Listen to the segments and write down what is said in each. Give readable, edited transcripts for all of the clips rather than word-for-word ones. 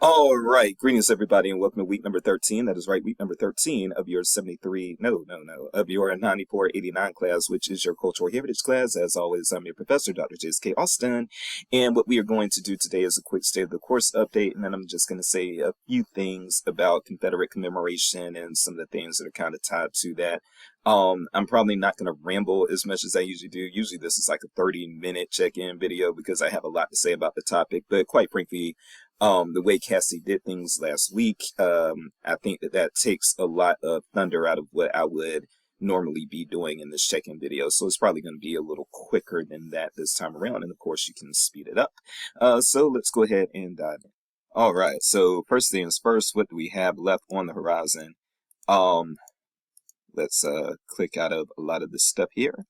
All right, greetings everybody, and welcome to week number 13. That is right, week number 13 of your 73, no, of your 9489 class, which is your cultural heritage class. As always, I'm your professor, Dr. J.S.K. Austin, and what we are going to do today is a quick state of the course update, and then I'm just going to say a few things about Confederate commemoration and some of the things that are kind of tied to that. I'm probably not going to ramble as much as I usually do. Usually this is like a 30-minute check-in video because I have a lot to say about the topic, but quite frankly, the way Cassie did things last week, I think that takes a lot of thunder out of what I would normally be doing in this check-in video. So it's probably going to be a little quicker than that this time around. And of course, you can speed it up. So let's go ahead and dive in. All right. So first things first, what do we have left on the horizon? Um, let's click out of a lot of this stuff here.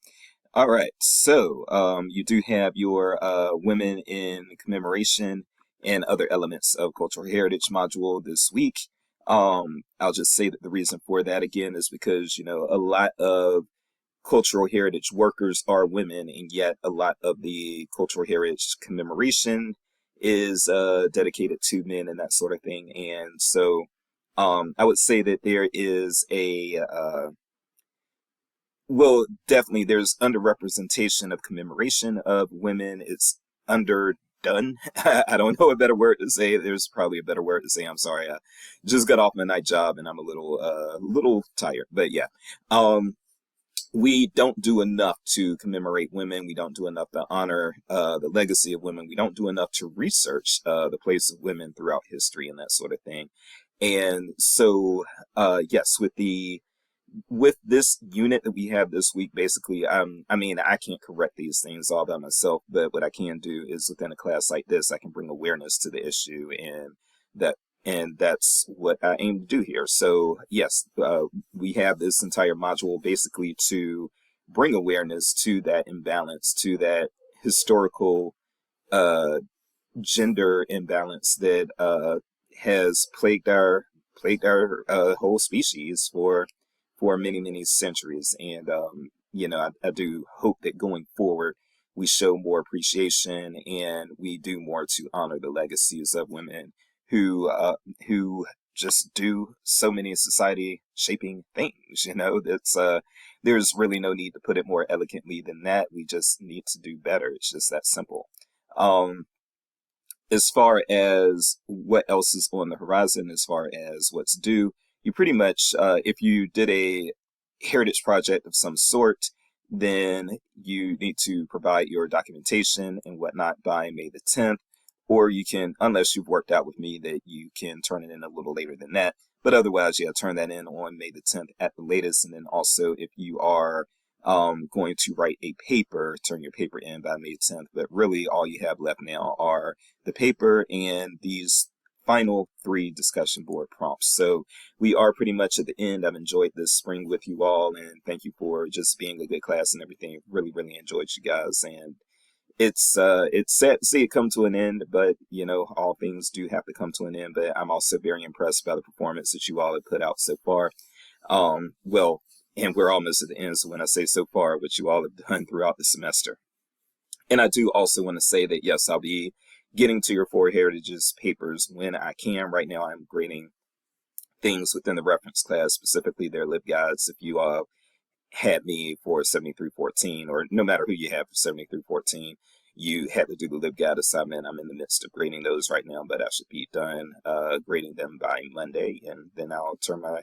All right, so you do have your Women in Commemoration and Other Elements of Cultural Heritage module this week. I'll just say that the reason for that, again, is because, a lot of cultural heritage workers are women, and yet a lot of the cultural heritage commemoration is dedicated to men and that sort of thing. And so I would say that there is well, definitely there's underrepresentation of commemoration of women. It's underdone. I don't know a better word to say. There's probably a better word to say. I'm sorry. I just got off my night job and I'm a little tired. But yeah. We don't do enough to commemorate women. We don't do enough to honor the legacy of women. We don't do enough to research the place of women throughout history and that sort of thing. And so, yes, with this unit that we have this week, basically, I mean, I can't correct these things all by myself, but what I can do is within a class like this, I can bring awareness to the issue, and that's what I aim to do here. So yes, we have this entire module basically to bring awareness to that imbalance, to that historical uh, gender imbalance that has plagued our whole species for many centuries. And I do hope that going forward we show more appreciation and we do more to honor the legacies of women who just do so many society shaping things. That's there's really no need to put it more elegantly than that. We just need to do better. It's just that simple. um as far as what else is on the horizon, as far as what's due, you pretty much, if you did a heritage project of some sort, then you need to provide your documentation and whatnot by May the 10th. Or you can, unless you've worked out with me that you can turn it in a little later than that. But otherwise, yeah, turn that in on May the 10th at the latest. And then also, if you are going to write a paper, turn your paper in by May 10th. But really, all you have left now are the paper and these final 3 discussion board prompts. So we are pretty much at the end. I've enjoyed this spring with you all, and thank you for just being a good class and everything. Really enjoyed you guys, and it's sad to see it come to an end, but all things do have to come to an end. But I'm also very impressed by the performance that you all have put out so far. Well, and we're almost at the end, so when I say so far, what you all have done throughout the semester. And I do also want to say that, yes, I'll be getting to your 4 heritages papers when I can. Right now, I'm grading things within the reference class, specifically their LibGuides. If you had me for 7314, or no matter who you have for 7314, you had to do the LibGuide assignment. I'm in the midst of grading those right now, but I should be done grading them by Monday, and then I'll turn my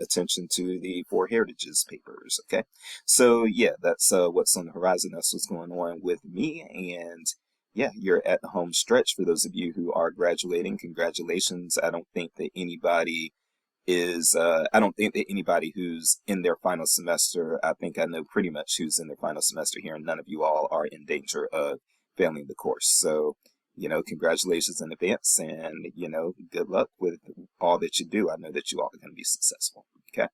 attention to the 4 heritages papers. Okay, so yeah, that's what's on the horizon. That's what's going on with me. And yeah, you're at the home stretch. For those of you who are graduating, congratulations. I don't think that anybody who's in their final semester, I think I know pretty much who's in their final semester here, and none of you all are in danger of failing the course. So congratulations in advance, and good luck with all that you do. I know that you all are going to be successful. Okay.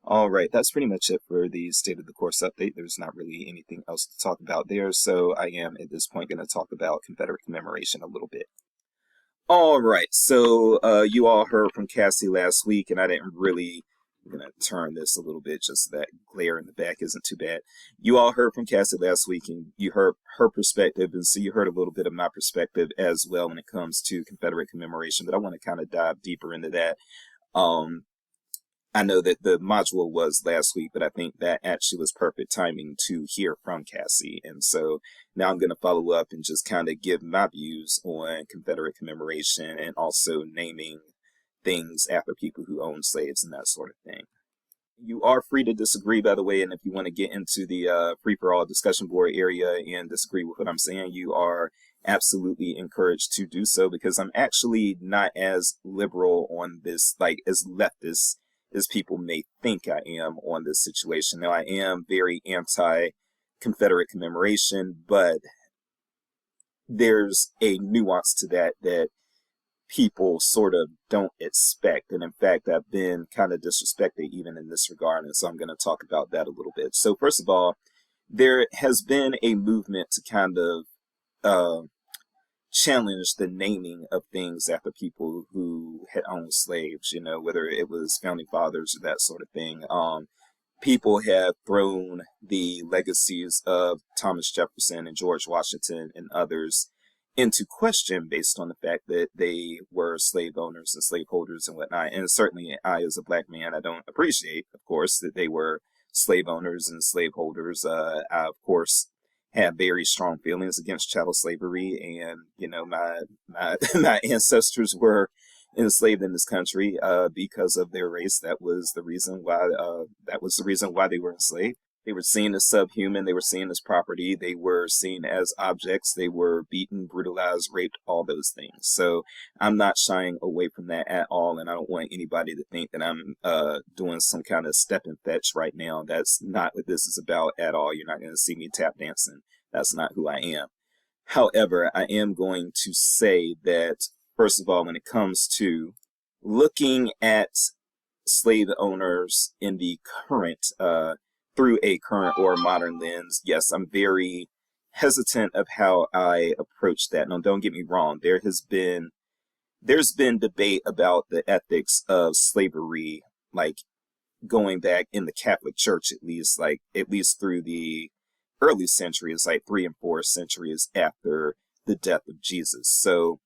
All right, that's pretty much it for the state of the course update. There's not really anything else to talk about there, so I am at this point going to talk about Confederate commemoration a little bit. All right, so you all heard from Cassie last week, and I didn't really I'm going to turn this a little bit just so that glare in the back isn't too bad. You all heard from Cassie last week, and you heard her perspective, and so you heard a little bit of my perspective as well when it comes to Confederate commemoration, but I want to kind of dive deeper into that. I know that the module was last week, but I think that actually was perfect timing to hear from Cassie. And so now I'm going to follow up and just kind of give my views on Confederate commemoration and also naming things after people who owned slaves and that sort of thing. You are free to disagree, by the way, and if you want to get into the free-for-all discussion board area and disagree with what I'm saying, you are absolutely encouraged to do so, because I'm actually not as liberal on this, like as leftist as people may think I am on this situation. Now, I am very anti-Confederate commemoration, but there's a nuance to that people sort of don't expect. And in fact, I've been kind of disrespected even in this regard. And so I'm going to talk about that a little bit. So first of all, there has been a movement to kind of challenge the naming of things after people who had owned slaves, you know, whether it was founding fathers or that sort of thing. People have thrown the legacies of Thomas Jefferson and George Washington and others into question based on the fact that they were slave owners and slaveholders and whatnot. And certainly I, as a black man, I don't appreciate, of course, that they were slave owners and slaveholders. I, of course, have very strong feelings against chattel slavery, and you know, my my ancestors were enslaved in this country because of their race. That was the reason why they were enslaved. They were seen as subhuman. They were seen as property. They were seen as objects. They were beaten, brutalized, raped, all those things. So I'm not shying away from that at all. And I don't want anybody to think that I'm doing some kind of step and fetch right now. That's not what this is about at all. You're not going to see me tap dancing. That's not who I am. However, I am going to say that, first of all, when it comes to looking at slave owners in the current through a current or modern lens, yes, I'm very hesitant of how I approach that. Now, don't get me wrong. There's been debate about the ethics of slavery, like going back in the Catholic Church, at least through the early centuries, like 3 and 4 centuries after the death of Jesus. So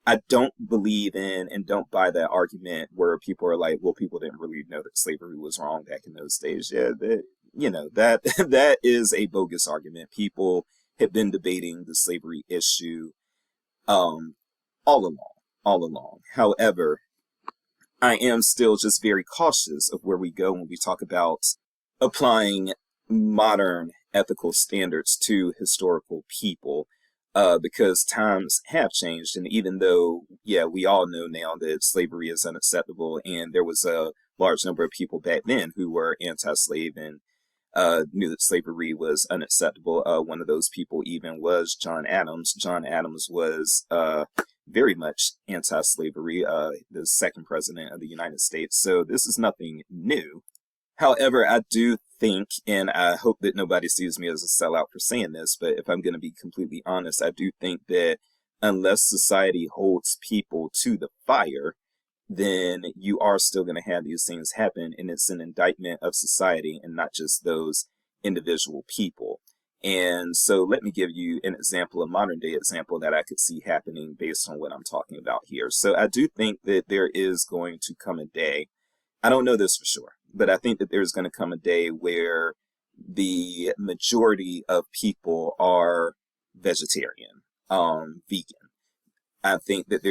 I don't believe in and don't buy that argument where people are like, well, people didn't really know that slavery was wrong back in those days. Yeah, that is a bogus argument. People have been debating the slavery issue all along. However, I am still just very cautious of where we go when we talk about applying modern ethical standards to historical people. Because times have changed, and even though, yeah, we all know now that slavery is unacceptable, and there was a large number of people back then who were anti-slave and knew that slavery was unacceptable. One of those people even was John Adams. John Adams was very much anti-slavery, the second president of the United States. So this is nothing new. However, I do think, and I hope that nobody sees me as a sellout for saying this, but if I'm going to be completely honest, I do think that unless society holds people to the fire, then you are still going to have these things happen, and it's an indictment of society and not just those individual people. And so let me give you an example, a modern day example that I could see happening based on what I'm talking about here. So I do think that there is going to come a day, I don't know this for sure, but I think that there's going to come a day where the majority of people are vegetarian, vegan. I think that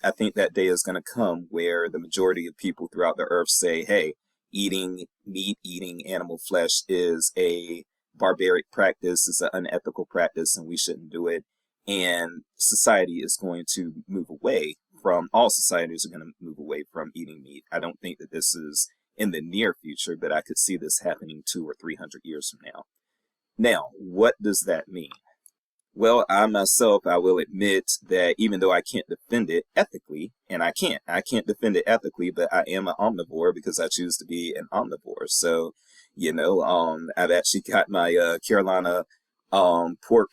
I think that day is going to come where the majority of people throughout the earth say, hey, eating meat, eating animal flesh is a barbaric practice, is an unethical practice, and we shouldn't do it. And society is going to move away all societies are going to move away from eating meat. I don't think that this is in the near future, but I could see this happening 200 or 300 years from now. Now, what does that mean? Well, I myself, I will admit that even though I can't defend it ethically, and I can't defend it ethically, but I am an omnivore because I choose to be an omnivore. So, I've actually got my Carolina pork,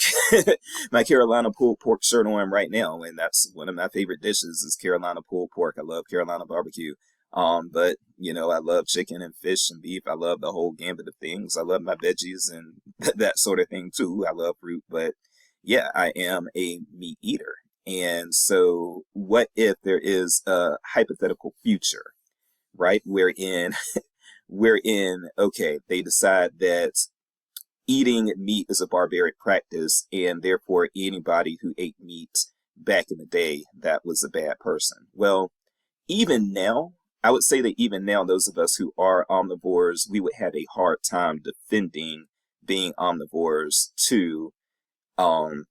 my Carolina pulled pork shirt on right now, and that's one of my favorite dishes is Carolina pulled pork. I love Carolina barbecue. But you know, I love chicken and fish and beef. I love the whole gambit of things. I love my veggies and that sort of thing too. I love fruit, but yeah, I am a meat eater. And so, what if there is a hypothetical future, right? Wherein, okay, they decide that eating meat is a barbaric practice, and therefore anybody who ate meat back in the day, that was a bad person. Well, even now, I would say that even now, those of us who are omnivores, we would have a hard time defending being omnivores to, um,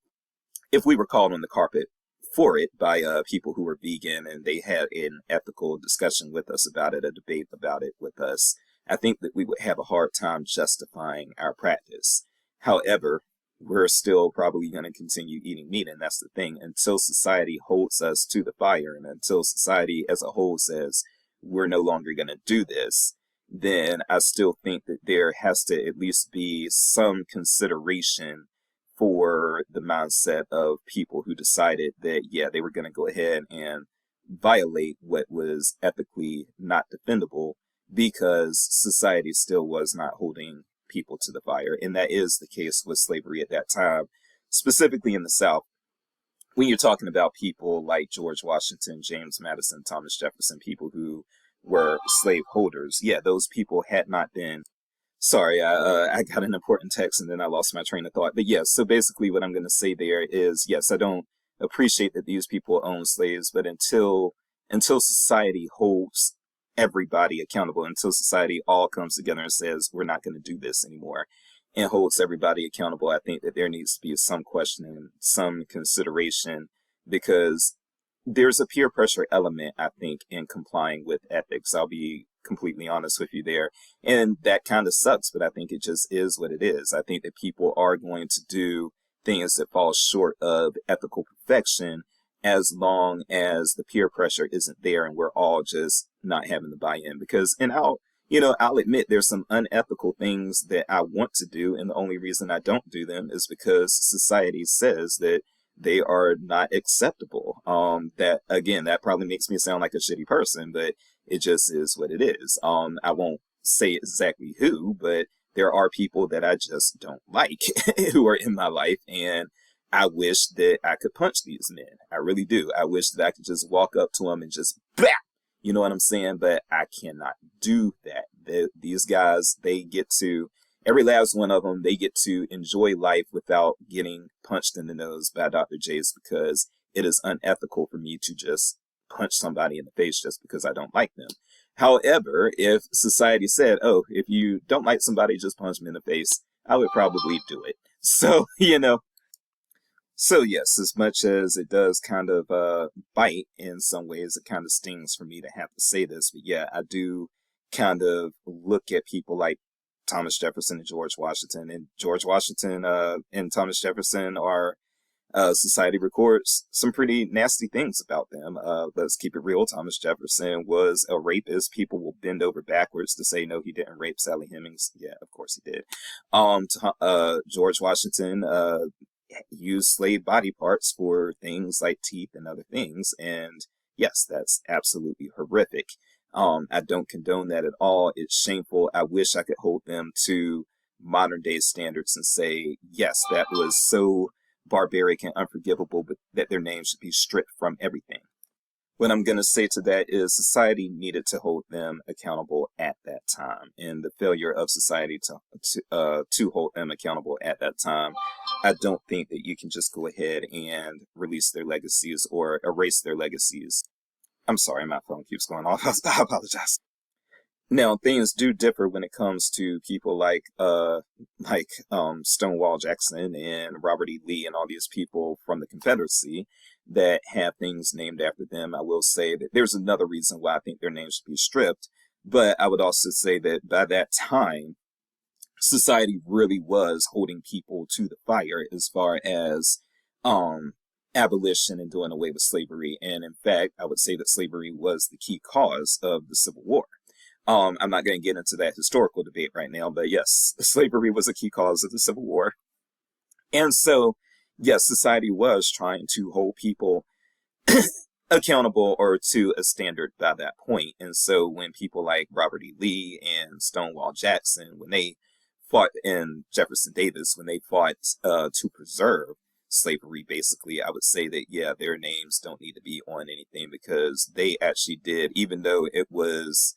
if we were called on the carpet for it by people who were vegan and they had an ethical discussion with us about it, a debate about it with us. I think that we would have a hard time justifying our practice. However, we're still probably going to continue eating meat, and that's the thing. Until society holds us to the fire, and until society as a whole says we're no longer going to do this, then I still think that there has to at least be some consideration for the mindset of people who decided that, yeah, they were going to go ahead and violate what was ethically not defendable because society still was not holding people to the fire. And that is the case with slavery at that time, specifically in the South. When you're talking about people like George Washington, James Madison, Thomas Jefferson, people who were slave holders, yeah, those people had not been. Sorry, I got an important text and then I lost my train of thought. But yes, so basically what I'm going to say there is, yes, I don't appreciate that these people own slaves, but until society holds everybody accountable, until society all comes together and says we're not going to do this anymore and holds everybody accountable, I think that there needs to be some questioning, some consideration, because there's a peer pressure element, I think, in complying with ethics. I'll be completely honest with you there. And that kind of sucks, but I think it just is what it is. I think that people are going to do things that fall short of ethical perfection as long as the peer pressure isn't there and we're all just not having the buy-in. Because, and I'll admit there's some unethical things that I want to do, and the only reason I don't do them is because society says that they are not acceptable. That again, that probably makes me sound like a shitty person, but it just is what it is. I won't say exactly who, but there are people that I just don't like who are in my life, and I wish that I could punch these men. I really do. I wish that I could just walk up to them and just BAP! You know what I'm saying? But I cannot do that. These guys, they get to, every last one of them, they get to enjoy life without getting punched in the nose by Dr. Jace, because it is unethical for me to just punch somebody in the face just because I don't like them. However, if society said, oh, if you don't like somebody, just punch them in the face, I would probably do it. So, So yes, as much as it does kind of bite in some ways, it kind of stings for me to have to say this. But yeah, I do kind of look at people like Thomas Jefferson and George Washington. And George Washington and Thomas Jefferson are, society records some pretty nasty things about them. Let's keep it real. Thomas Jefferson was a rapist. People will bend over backwards to say, no, he didn't rape Sally Hemings. Yeah, of course he did. George Washington used slave body parts for things like teeth and other things. And yes, that's absolutely horrific. I don't condone that at all. It's shameful. I wish I could hold them to modern day standards and say, yes, that was so barbaric and unforgivable, but that their names should be stripped from everything. What I'm going to say to that is society needed to hold them accountable at that time, and the failure of society to hold them accountable at that time, I don't think that you can just go ahead and release their legacies or erase their legacies. I'm sorry, my phone keeps going off. I apologize. Now, things do differ when it comes to people like Stonewall Jackson and Robert E. Lee and all these people from the Confederacy that have things named after them. I will say that there's another reason why I think their names should be stripped, but I would also say that by that time, society really was holding people to the fire as far as abolition and doing away with slavery. And in fact, I would say that slavery was the key cause of the Civil War. I'm not going to get into that historical debate right now, but yes, slavery was a key cause of the Civil War. And so, yes, society was trying to hold people accountable or to a standard by that point. And so when people like Robert E. Lee and Stonewall Jackson, when they fought, and Jefferson Davis, when they fought to preserve slavery, basically, I would say that, yeah, their names don't need to be on anything because they actually did, even though it was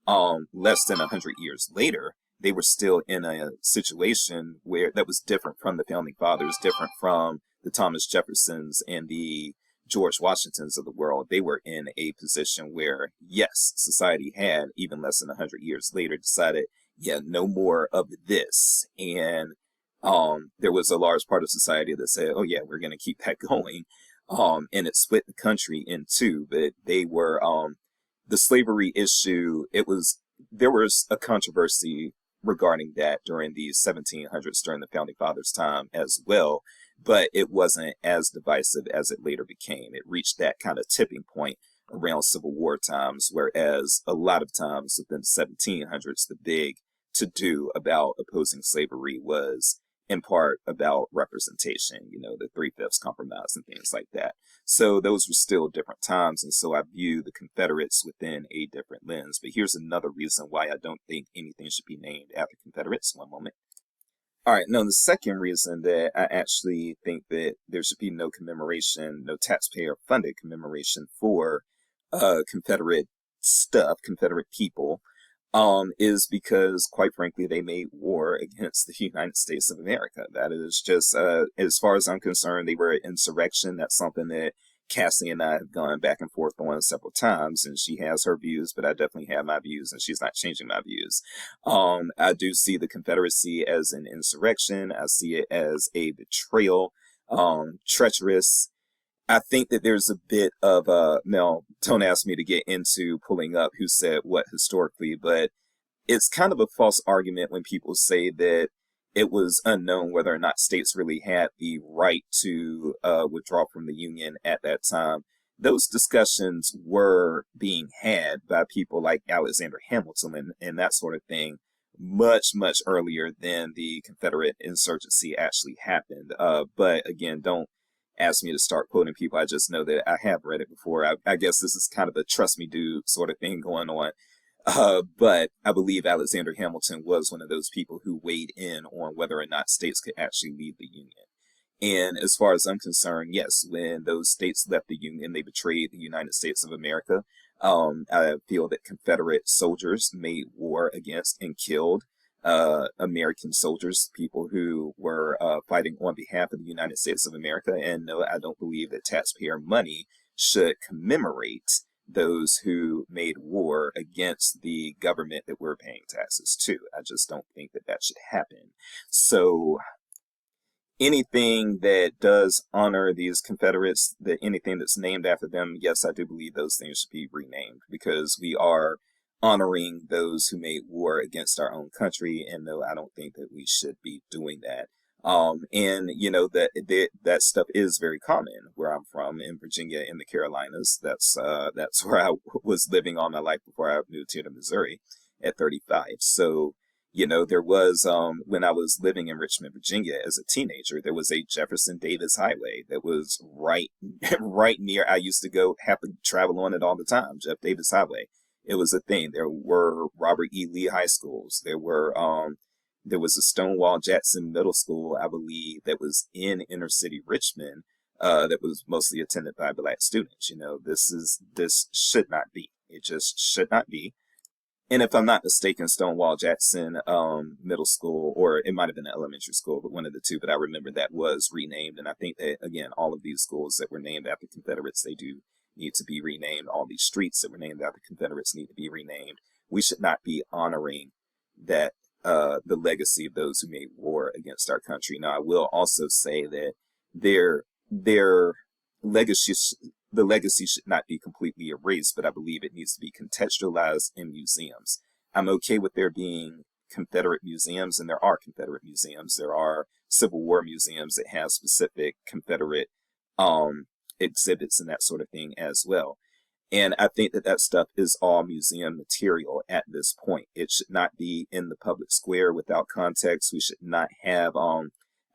less than 100 years later, they were still in a situation where that was different from the founding fathers, different from the Thomas Jeffersons and the George Washingtons of the world. They were in a position where, yes, society had, even less than 100 years later, decided, yeah, no more of this. And there was a large part of society that said, oh, yeah, we're going to keep that going. And it split the country in two, but they were, the slavery issue, there was a controversy regarding that during the 1700s, during the founding fathers' time as well, but it wasn't as divisive as it later became. It reached that kind of tipping point around Civil War times, whereas a lot of times within the 1700s, the big to do about opposing slavery was in part about representation, the Three-Fifths Compromise and things like that. So those were still different times, and so I view the Confederates within a different lens. But here's another reason why I don't think anything should be named after Confederates. One moment. All right, no, the second reason that I actually think that there should be no commemoration, no taxpayer-funded commemoration for Confederate stuff, Confederate people, is because, quite frankly, they made war against the United States of America. That is just, as far as I'm concerned, they were an insurrection. That's something that Cassie and I have gone back and forth on several times, and she has her views, but I definitely have my views, and she's not changing my views. I do see the Confederacy as an insurrection. I see it as a betrayal, treacherous. I think that there's a bit of now, don't ask me to get into pulling up who said what historically, but it's kind of a false argument when people say that it was unknown whether or not states really had the right to withdraw from the Union at that time. Those discussions were being had by people like Alexander Hamilton and that sort of thing much, much earlier than the Confederate insurgency actually happened. But again, don't ask me to start quoting people. I just know that I have read it before. I guess this is kind of a trust me dude sort of thing going on. But I believe Alexander Hamilton was one of those people who weighed in on whether or not states could actually leave the Union. And as far as I'm concerned, yes, when those states left the Union, they betrayed the United States of America. I feel that Confederate soldiers made war against and killed American soldiers, people who were fighting on behalf of the United States of America. And no, I don't believe that taxpayer money should commemorate those who made war against the government that we're paying taxes to. I just don't think that that should happen. So anything that does honor these Confederates, that anything that's named after them, yes, I do believe those things should be renamed because we are honoring those who made war against our own country. And no, I don't think that we should be doing that. And that stuff is very common where I'm from in Virginia, in the Carolinas. That's where I was living all my life before I moved here to Missouri at 35. So, there was, when I was living in Richmond, Virginia as a teenager, there was a Jefferson Davis Highway that was right, right near. I used to have to travel on it all the time. Jeff Davis Highway. It was a thing. There were Robert E. Lee high schools. There was a Stonewall Jackson Middle School, I believe, that was in inner city Richmond, that was mostly attended by Black students. This should not be. It just should not be. And if I'm not mistaken, Stonewall Jackson Middle School, or it might have been an elementary school, but one of the two, but I remember that was renamed. And I think that, again, all of these schools that were named after Confederates, they do need to be renamed. All these streets that were named after Confederates need to be renamed. We should not be honoring that the legacy of those who made war against our country. Now, I will also say that their legacy, the legacy should not be completely erased, but I believe it needs to be contextualized in museums. I'm okay with there being Confederate museums, and there are Confederate museums. There are Civil War museums that have specific Confederate exhibits and that sort of thing as well. And I think that stuff is all museum material at this point. It should not be in the public square without context. We should not have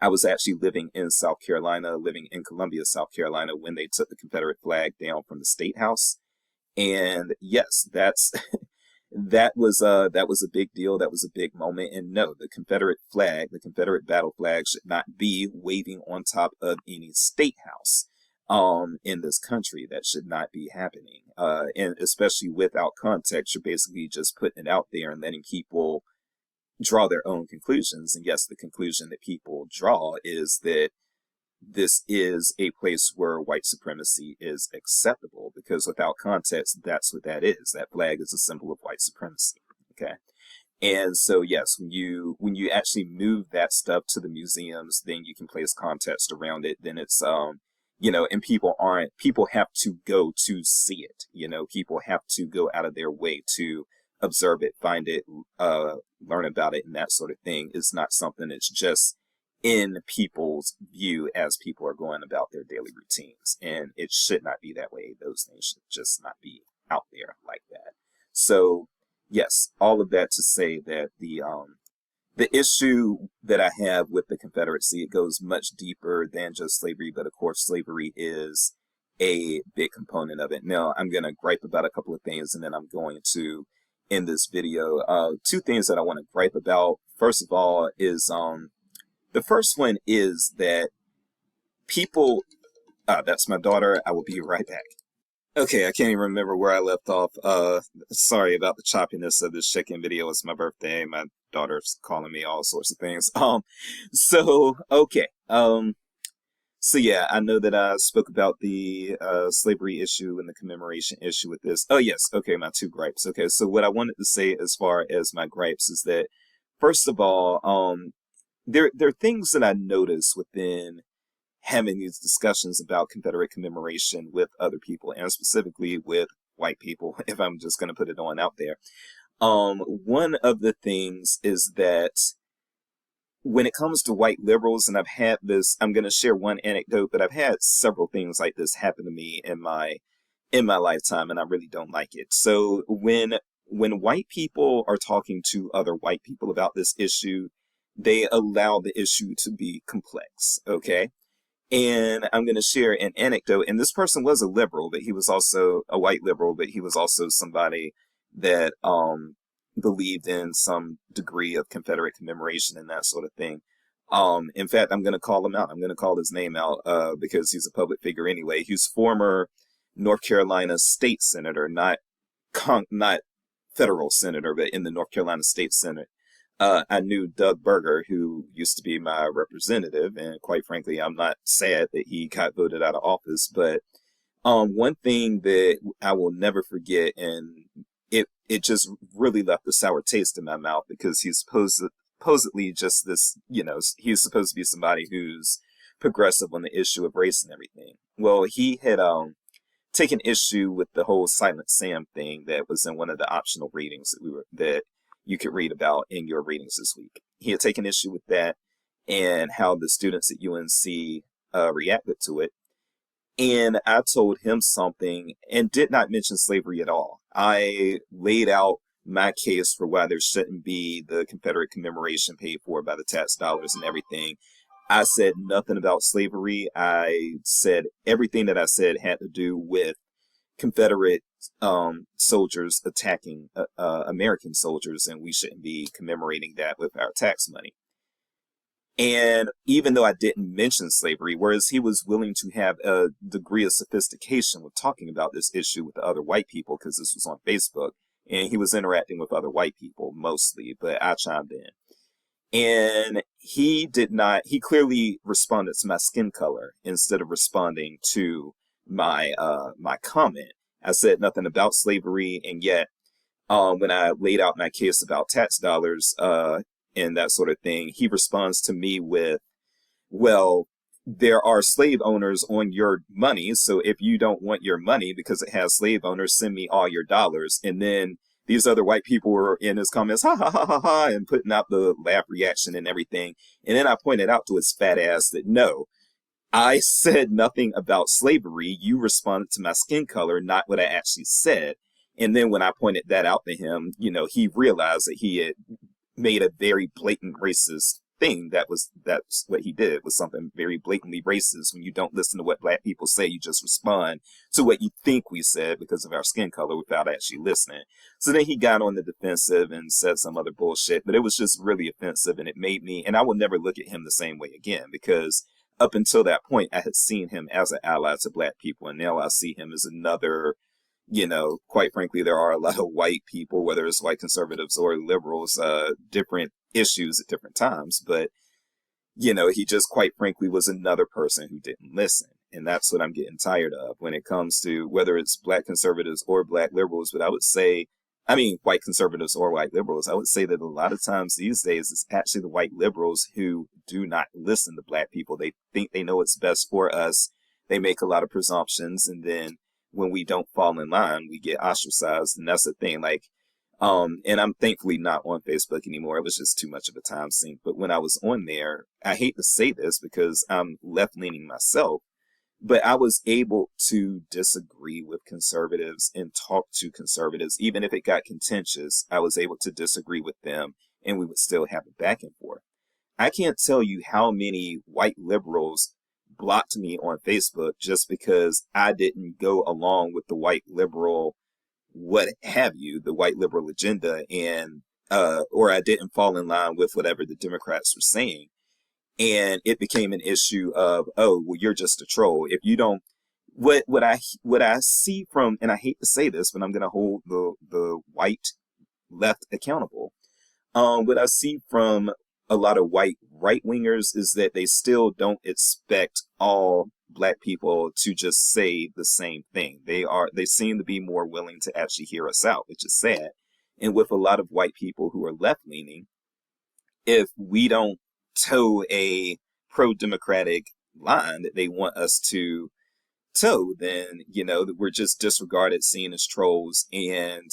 I was actually living in South Carolina, living in Columbia, South Carolina, when they took the Confederate flag down from the State House. And yes, that's that was a big deal. That was a big moment. And no, the Confederate flag, the Confederate battle flag, should not be waving on top of any state house in this country. That should not be happening. And especially without context, you're basically just putting it out there and letting people draw their own conclusions. And yes, the conclusion that people draw is that this is a place where white supremacy is acceptable, because without context, that's what that is. That flag is a symbol of white supremacy. Okay. And so, yes, when you actually move that stuff to the museums, then you can place context around it. Then it's, and people have to go to see it. People have to go out of their way to observe it, find it, learn about it, and that sort of thing. Is not something that's just in people's view as people are going about their daily routines. And it should not be that way. Those things should just not be out there like that. So yes, all of that to say that the issue that I have with the Confederacy, it goes much deeper than just slavery, but of course slavery is a big component of it. Now I'm going to gripe about a couple of things, and then I'm going to end this video. Two things that I want to gripe about. First of all is the first one is that people, that's my daughter. I will be right back. Okay, I can't even remember where I left off. Sorry about the choppiness of this check-in video. It's my birthday. My daughter's calling me all sorts of things. So yeah, I know that I spoke about the slavery issue and the commemoration issue with this. Oh yes, okay, my two gripes. Okay, so what I wanted to say as far as my gripes is that, first of all, there are things that I notice within having these discussions about Confederate commemoration with other people, and specifically with white people, if I'm just going to put it on out there. One of the things is that when it comes to white liberals, and I've had this, I'm going to share one anecdote, but I've had several things like this happen to me in my lifetime, and I really don't like it. So when white people are talking to other white people about this issue, they allow the issue to be complex, okay? And I'm going to share an anecdote. And this person was a liberal, but he was also a white liberal, but he was also somebody that believed in some degree of Confederate commemoration and that sort of thing. In fact, I'm going to call him out. I'm going to call his name out because he's a public figure anyway. He's former North Carolina state senator, not federal senator, but in the North Carolina State Senate. I knew Doug Berger, who used to be my representative, and quite frankly, I'm not sad that he got voted out of office. But one thing that I will never forget, and it just really left a sour taste in my mouth, because he's supposedly just this, he's supposed to be somebody who's progressive on the issue of race and everything. Well, he had taken issue with the whole Silent Sam thing that was in one of the optional readings that you could read about in your readings this week. He had taken issue with that and how the students at UNC reacted to it. And I told him something and did not mention slavery at all. I laid out my case for why there shouldn't be the Confederate commemoration paid for by the tax dollars and everything. I said nothing about slavery. I said everything that I said had to do with Confederate soldiers attacking American soldiers, and we shouldn't be commemorating that with our tax money. And even though I didn't mention slavery, whereas he was willing to have a degree of sophistication with talking about this issue with the other white people, because this was on Facebook, and he was interacting with other white people mostly, but I chimed in. And he clearly responded to my skin color instead of responding to my comment. I said nothing about slavery, and yet when I laid out my case about tax dollars and that sort of thing, he responds to me with, well, there are slave owners on your money, so if you don't want your money because it has slave owners, send me all your dollars. And then these other white people were in his comments, ha ha ha ha ha, and putting out the laugh reaction and everything. And then I pointed out to his fat ass that no, I said nothing about slavery. You responded to my skin color, not what I actually said. And then when I pointed that out to him, he realized that he had made a very blatant racist thing. That's what he did. It was something very blatantly racist. When you don't listen to what black people say, you just respond to what you think we said because of our skin color without actually listening. So then he got on the defensive and said some other bullshit, but it was just really offensive, and it made me, and I will never look at him the same way again, because up until that point, I had seen him as an ally to black people, and now I see him as another, quite frankly, there are a lot of white people, whether it's white conservatives or liberals, different issues at different times, but, he just quite frankly was another person who didn't listen. And that's what I'm getting tired of when it comes to whether it's black conservatives or black liberals. But I would say, white conservatives or white liberals, I would say that a lot of times these days it's actually the white liberals who do not listen to black people. They think they know what's best for us. They make a lot of presumptions. And then when we don't fall in line, we get ostracized. And that's the thing. And I'm thankfully not on Facebook anymore. It was just too much of a time sink. But when I was on there, I hate to say this because I'm left leaning myself, but I was able to disagree with conservatives and talk to conservatives. Even if it got contentious, I was able to disagree with them and we would still have a back and forth. I can't tell you how many white liberals blocked me on Facebook just because I didn't go along with the white liberal, what have you, the white liberal agenda, and or I didn't fall in line with whatever the Democrats were saying. And it became an issue of, oh, well, you're just a troll. If you don't, what I see from, and I hate to say this, but I'm going to hold the white left accountable. What I see from a lot of white right wingers is that they still don't expect all black people to just say the same thing. They seem to be more willing to actually hear us out, which is sad. And with a lot of white people who are left leaning, if we don't toe a pro-democratic line that they want us to toe, then, we're just disregarded, seen as trolls. And,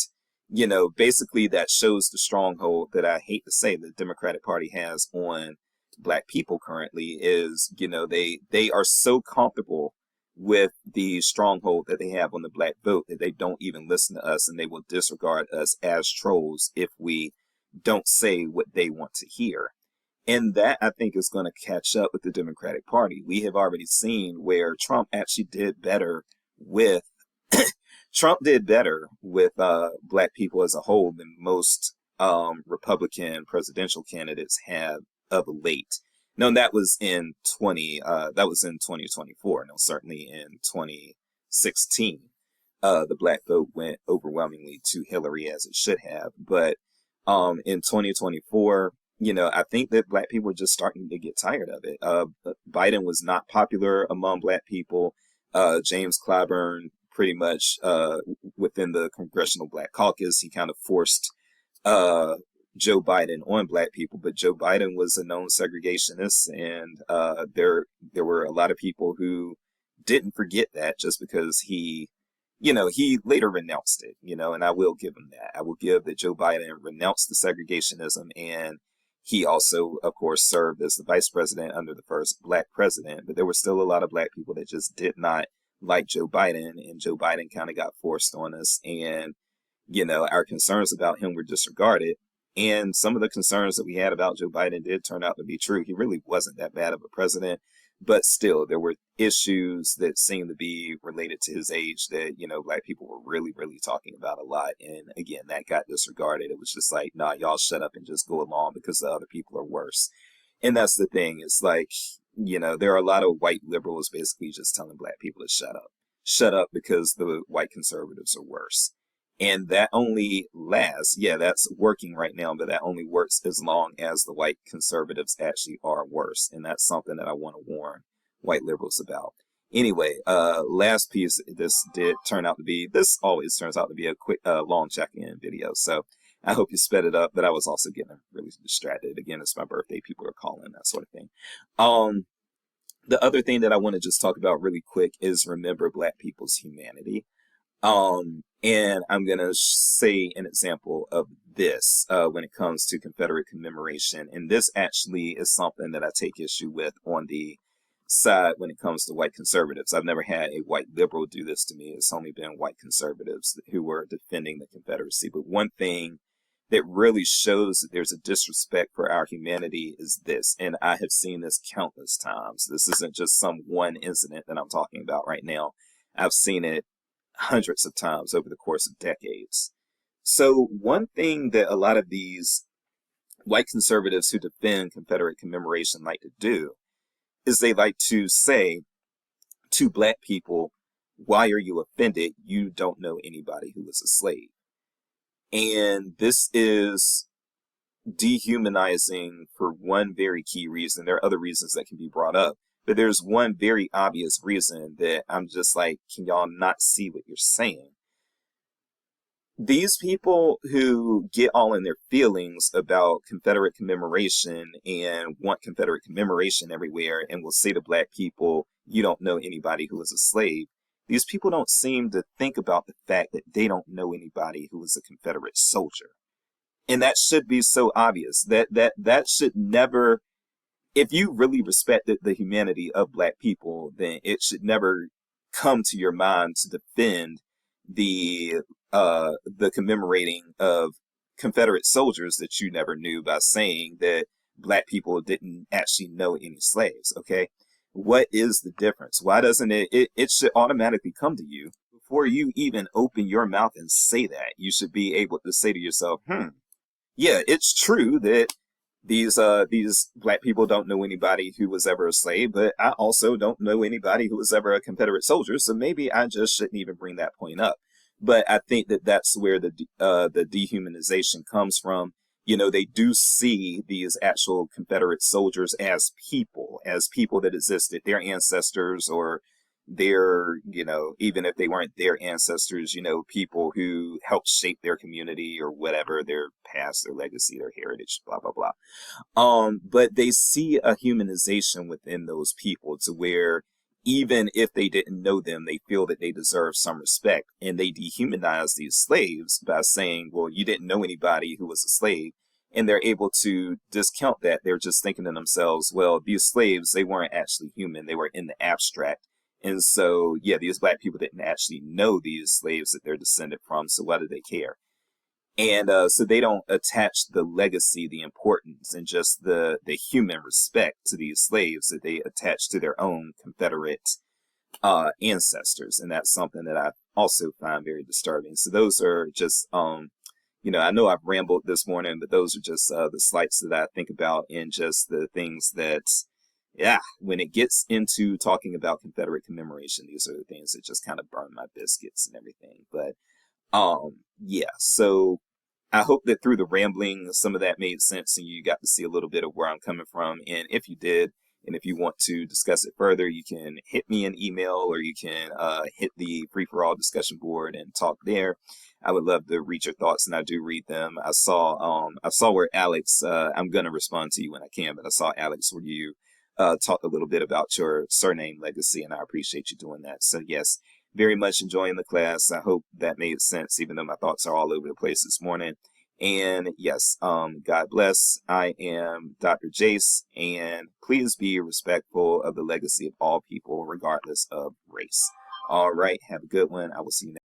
basically that shows the stronghold that I hate to say the Democratic Party has on black people currently is, they are so comfortable with the stronghold that they have on the black vote that they don't even listen to us, and they will disregard us as trolls if we don't say what they want to hear. And that, I think, is going to catch up with the Democratic Party. We have already seen where Trump actually did better with black people as a whole than most Republican presidential candidates have of late. No, that was in 2024. No, certainly in 2016, the black vote went overwhelmingly to Hillary, as it should have. But in 2024, I think that black people are just starting to get tired of it. Biden was not popular among black people. James Clyburn, pretty much within the Congressional Black Caucus, he kind of forced Joe Biden on black people. But Joe Biden was a known segregationist, and there were a lot of people who didn't forget that just because he later renounced it, and I will give him that. I will give that Joe Biden renounced the segregationism, and he also, of course, served as the vice president under the first black president. But there were still a lot of black people that just did not like Joe Biden, and Joe Biden kind of got forced on us. And, our concerns about him were disregarded. And some of the concerns that we had about Joe Biden did turn out to be true. He really wasn't that bad of a president. But still, there were issues that seemed to be related to his age that, black people were really, really talking about a lot. And again, that got disregarded. It was just like, nah, y'all shut up and just go along because the other people are worse. And that's the thing. It's like, there are a lot of white liberals basically just telling black people to shut up. Shut up because the white conservatives are worse. And that only lasts, that's working right now, but that only works as long as the white conservatives actually are worse. And that's something that I want to warn white liberals about. Anyway, last piece, this always turns out to be a quick, long check-in video. So I hope you sped it up, but I was also getting really distracted. Again, it's my birthday, people are calling, that sort of thing. The other thing that I want to just talk about really quick is remember black people's humanity. And I'm going to say an example of this when it comes to Confederate commemoration. And this actually is something that I take issue with on the side when it comes to white conservatives. I've never had a white liberal do this to me. It's only been white conservatives who were defending the Confederacy. But one thing that really shows that there's a disrespect for our humanity is this. And I have seen this countless times. This isn't just some one incident that I'm talking about right now. I've seen it hundreds of times over the course of decades. So one thing that a lot of these white conservatives who defend Confederate commemoration like to do is they like to say to black people, why are you offended? You don't know anybody who was a slave. And this is dehumanizing for one very key reason. There are other reasons that can be brought up, but there's one very obvious reason that I'm just like, can y'all not see what you're saying? These people who get all in their feelings about Confederate commemoration and want Confederate commemoration everywhere and will say to black people, you don't know anybody who was a slave. These people don't seem to think about the fact that they don't know anybody who was a Confederate soldier. And that should be so obvious that should never, if you really respected the humanity of black people, then it should never come to your mind to defend the the commemorating of Confederate soldiers that you never knew by saying that black people didn't actually know any slaves. Okay, what is the difference? Why doesn't it should automatically come to you before you even open your mouth and say that? You should be able to say to yourself, yeah, it's true that these black people don't know anybody who was ever a slave, but I also don't know anybody who was ever a Confederate soldier, so maybe I just shouldn't even bring that point up. But I think that that's where the dehumanization comes from. You know, they do see these actual Confederate soldiers as people that existed, their ancestors, or their, even if they weren't their ancestors, people who helped shape their community or whatever, their past, their legacy, their heritage, blah, blah, blah. But they see a humanization within those people to where even if they didn't know them, they feel that they deserve some respect. And they dehumanize these slaves by saying, well, you didn't know anybody who was a slave. And they're able to discount that. They're just thinking to themselves, well, these slaves, they weren't actually human. They were in the abstract. And so, yeah, these black people didn't actually know these slaves that they're descended from. So why do they care? And so they don't attach the legacy, the importance, and just the human respect to these slaves that they attach to their own Confederate ancestors. And that's something that I also find very disturbing. So those are just, I know I've rambled this morning, but those are just the slights that I think about and just the things that, yeah, when it gets into talking about Confederate commemoration, these are the things that just kind of burn my biscuits and everything. But yeah, so I hope that through the rambling, some of that made sense and you got to see a little bit of where I'm coming from. And if you did, and if you want to discuss it further, you can hit me an email or you can hit the Free for All discussion board and talk there. I would love to read your thoughts, and I do read them. I saw where Alex, I'm gonna respond to you when I can, but I saw Alex where you talked a little bit about your surname legacy, and I appreciate you doing that. So yes, very much enjoying the class. I hope that made sense, even though my thoughts are all over the place this morning. And yes, God bless. I am Dr. Jace, and please be respectful of the legacy of all people, regardless of race. All right, have a good one. I will see you next.